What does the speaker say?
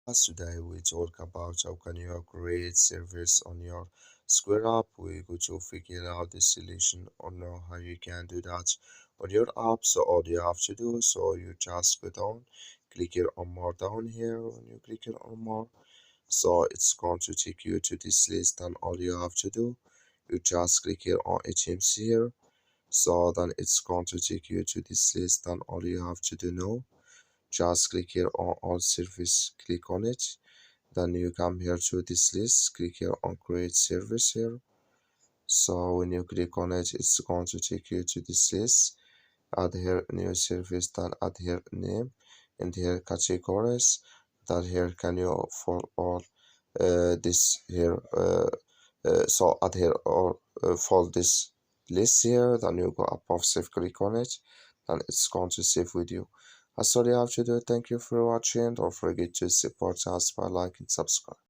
Today we talk about how can you create service on your Square app. We go to figure out the solution or know how you can do that on your app. So all you have to do, so you just go down, click here on more down here. When you click here on more, so it's going to take you to this list. And all you have to do, you just click here on items here. So then it's going to take you to this list. And all you have to do now, just click here on all service, click on it. Then you come here to this list, click here on create service here. So when you click on it, it's going to take you to this list. Add here new service, then add here name and here categories. That here can you for all this here. So add here or for this list here. Then you go above save, click on it. Then it's going to save with you. That's all you have to do. Thank you for watching. Don't forget to support us by liking and subscribe.